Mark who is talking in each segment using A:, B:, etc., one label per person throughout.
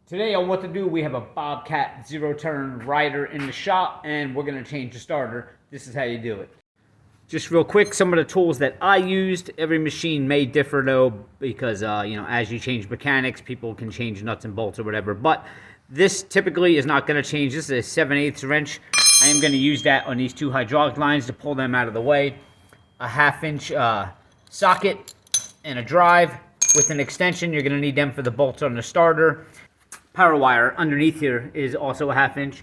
A: Today on What to Do, we have a Bobcat zero-turn rider in the shop, and we're going to change the starter. This is how you do it. Just real quick, some of the tools that I used. Every machine may differ though, because as you change mechanics, people can change nuts and bolts or whatever. But this typically is not going to change. This is a 7/8 wrench. I am going to use that on these two hydraulic lines to pull them out of the way. A 1/2-inch socket and a drive with an extension. You're going to need them for the bolts on the starter. Power wire underneath here is also a 1/2-inch,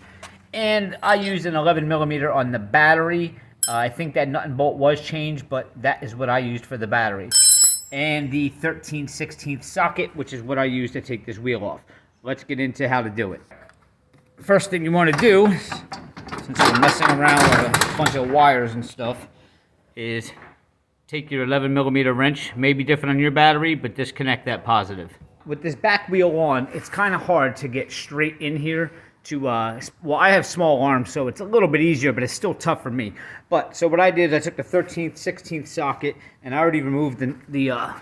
A: and I used an 11mm on the battery. I think that nut and bolt was changed, but that is what I used for the battery. And the 13/16 socket, which is what I used to take this wheel off. Let's get into how to do it. First thing you want to do, since we're messing around with a bunch of wires and stuff, is take your 11mm wrench. Maybe different on your battery, but disconnect that positive. With this back wheel on, it's kind of hard to get straight in here to, well, I have small arms, so it's a little bit easier, but it's still tough for me. But, so what I did is I took the 13/16 socket, and I already removed the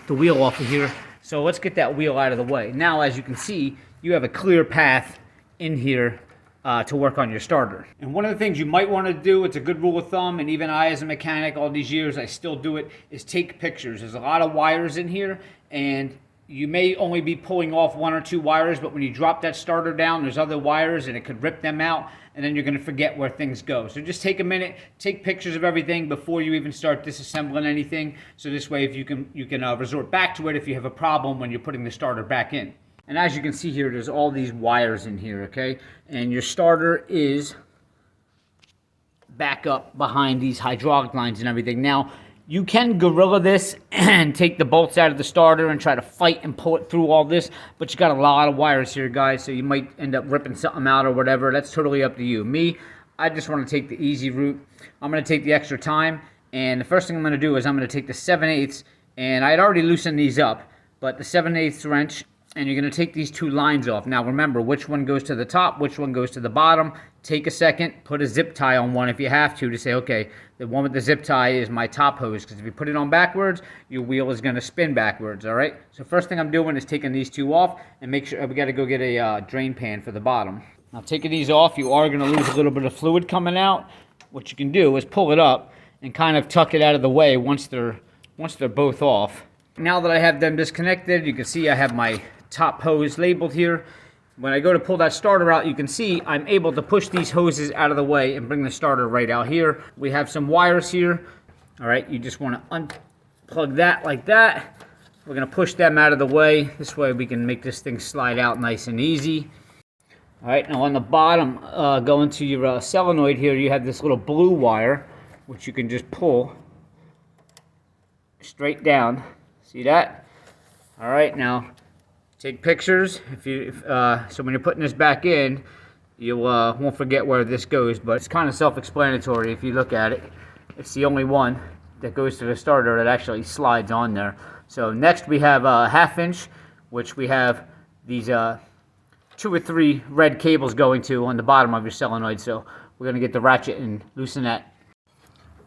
A: wheel off of here. So let's get that wheel out of the way. Now, as you can see, you have a clear path in here to work on your starter. And one of the things you might want to do, it's a good rule of thumb, and even I as a mechanic all these years, I still do it, is take pictures. There's a lot of wires in here, and you may only be pulling off 1 or 2 wires, but when you drop that starter down, there's other wires and it could rip them out, and then you're going to forget where things go. So just take a minute, take pictures of everything before you even start disassembling anything. So this way, if you can resort back to it if you have a problem when you're putting the starter back in. And as you can see here, there's all these wires in here, okay? And your starter is back up behind these hydraulic lines and everything. Now, you can gorilla this and take the bolts out of the starter and try to fight and pull it through all this, but you got a lot of wires here, guys, so you might end up ripping something out or whatever. That's totally up to you. Me, I just want to take the easy route. I'm going to take the extra time, and the first thing I'm going to do is I'm going to take the 7/8, and I had already loosened these up, but the 7/8 wrench, and you're going to take these 2 lines off. Now remember, which one goes to the top, which one goes to the bottom. Take a second, put a zip tie on one if you have to say, okay, the one with the zip tie is my top hose, because if you put it on backwards, your wheel is going to spin backwards, all right? So first thing I'm doing is taking these 2 off, and make sure we got to go get a drain pan for the bottom. Now taking these off, you are going to lose a little bit of fluid coming out. What you can do is pull it up and kind of tuck it out of the way once they're both off. Now that I have them disconnected, you can see I have my top hose labeled here. When I go to pull that starter out, you can see I'm able to push these hoses out of the way and bring the starter right out here. We have some wires here. All right, you just want to unplug that like that. We're going to push them out of the way. This way we can make this thing slide out nice and easy. All right, now on the bottom, going to your solenoid here, you have this little blue wire, which you can just pull straight down. See that? All right, now take pictures. So when you're putting this back in, you won't forget where this goes, but it's kind of self-explanatory if you look at it. It's the only one that goes to the starter that actually slides on there. So next we have a 1/2-inch, which we have these 2 or 3 red cables going to on the bottom of your solenoid. So we're going to get the ratchet and loosen that.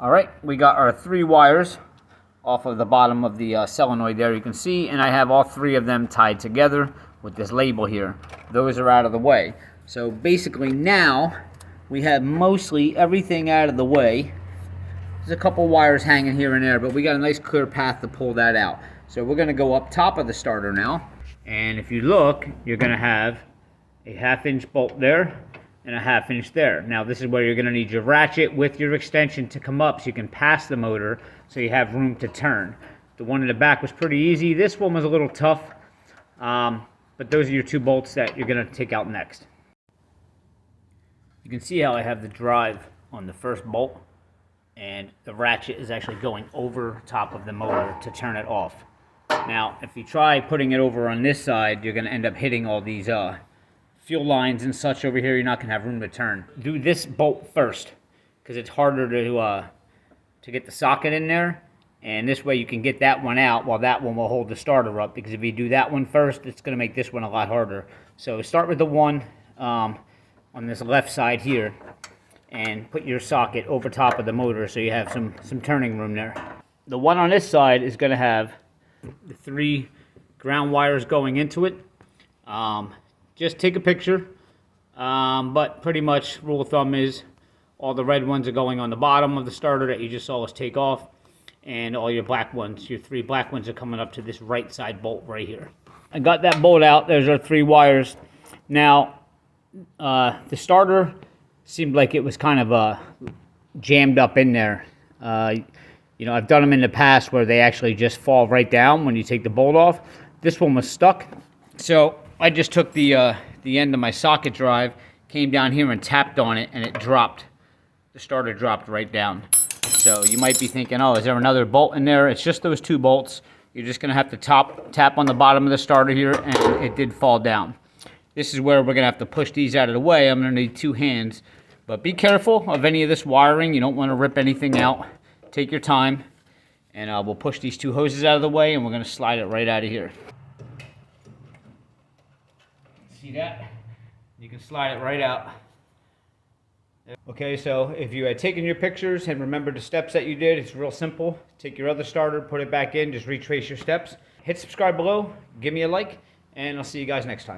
A: All right, we got our 3 wires off of the bottom of the solenoid there, you can see, and I have all 3 of them tied together with this label here. Those are out of the way. So basically now we have mostly everything out of the way. There's a couple wires hanging here and there, but we got a nice clear path to pull that out. So we're going to go up top of the starter now, and if you look, you're going to have a 1/2-inch bolt there and a 1/2-inch there. Now this is where you're going to need your ratchet with your extension to come up so you can pass the motor so you have room to turn. The one in the back was pretty easy. This one was a little tough, but those are your 2 bolts that you're going to take out next. You can see how I have the drive on the first bolt, and the ratchet is actually going over top of the motor to turn it off. Now if you try putting it over on this side, you're going to end up hitting all these fuel lines and such over here. You're not going to have room to turn. Do this bolt first, because it's harder to get the socket in there, and this way you can get that one out while that one will hold the starter up, because if you do that one first, it's going to make this one a lot harder. So start with the one on this left side here, and put your socket over top of the motor so you have some turning room there. The one on this side is going to have the 3 ground wires going into it. just take a picture. But pretty much rule of thumb is all the red ones are going on the bottom of the starter that you just saw us take off, and all your black ones, your 3 black ones, are coming up to this right side bolt right here. I got that bolt out. There's our 3 wires. Now, the starter seemed like it was kind of jammed up in there. You know, I've done them in the past where they actually just fall right down when you take the bolt off. This one was stuck, so I just took the end of my socket drive, came down here and tapped on it, and it dropped. The starter dropped right down. So you might be thinking, oh, is there another bolt in there? It's just those 2 bolts. You're just going to have to tap on the bottom of the starter here, and it did fall down. This is where we're going to have to push these out of the way. I'm going to need 2 hands. But be careful of any of this wiring. You don't want to rip anything out. Take your time, and we'll push these 2 hoses out of the way, and we're going to slide it right out of here. See that? You can slide it right out. Okay, so if you had taken your pictures and remembered the steps that you did, it's real simple. Take your other starter, put it back in, just retrace your steps. Hit subscribe below, give me a like, and I'll see you guys next time.